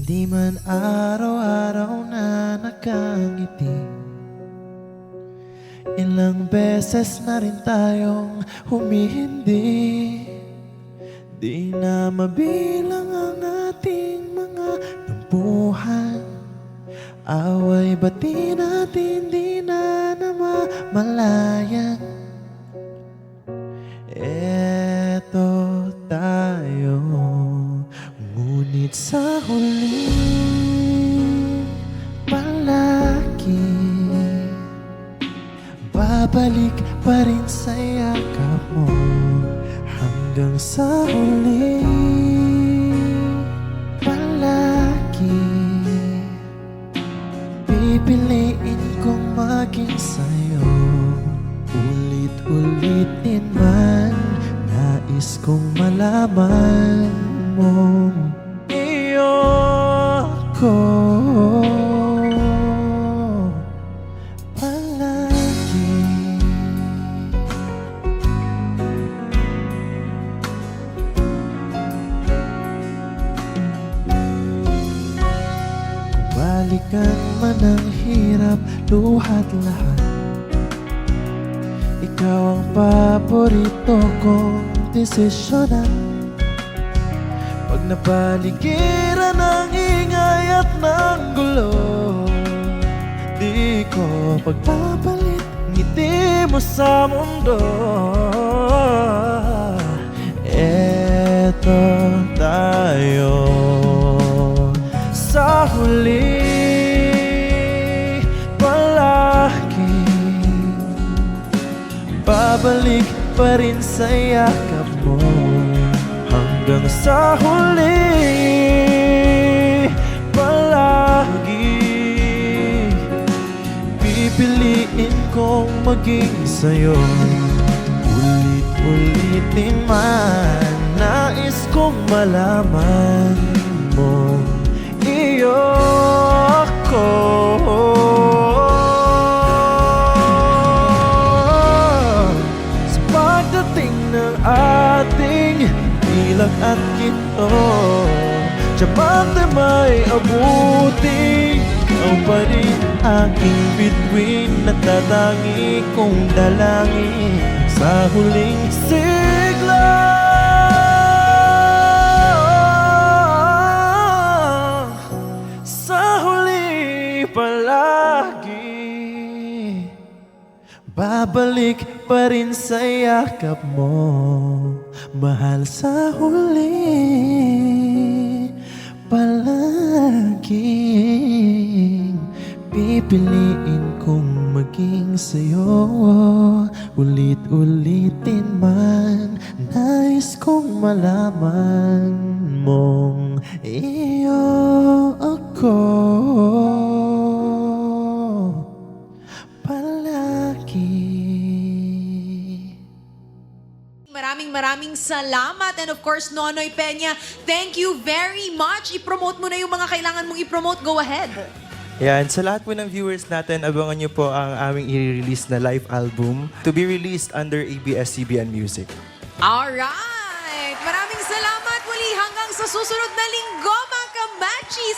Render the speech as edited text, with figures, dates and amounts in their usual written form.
Di man araw-araw na nakangiti, ilang beses na rin tayong humihindi. Di na mabilang ang ating mga tampuhan, away bati natin di na namamalayan. Eto tayo, ngunit sa huli palagi babalik pa rin sa yakap mo. Hanggang sa huli palagi pipiliin kong maging sa'yo. Ulit-ulitin man, nais kong malaman mong iyo ko palagi. Kung balikan man ang hirap, luhat lahat, ikaw ang paborito kong desisyonan. Pag napaligiran ng ingay at ng gulo, di ko pagpapalit ngiti mo sa mundo. Eto tayo sa huli palagi, babalik pa rin sa yakap mo. Hanggang sa huli palagi pipiliin kong maging sa'yo. Ulit-ulitin man, nais kong malaman mo iyo ako. Sa pagdating ng ating ilak at ginto, tiyamak na may abuting ikaw pa rin aking bituin, nagtatangi kong dalangin sa huling sigla. Sa huli palagi babalik pa rin sa yakap mo, mahal. Sa huli palaging pipiliin kong maging sa'yo. Ulit-ulitin man, nais kong malaman mong iyo ako palagi. Maraming salamat. And of course, Nonoy Peña, thank you very much. I-promote mo na yung mga kailangan mong i-promote. Go ahead. Yan, sa lahat po ng viewers natin, abangan nyo po ang aming i-release na live album to be released under ABS-CBN Music. Alright. Maraming salamat muli hanggang sa susunod na linggo, mga kamachis.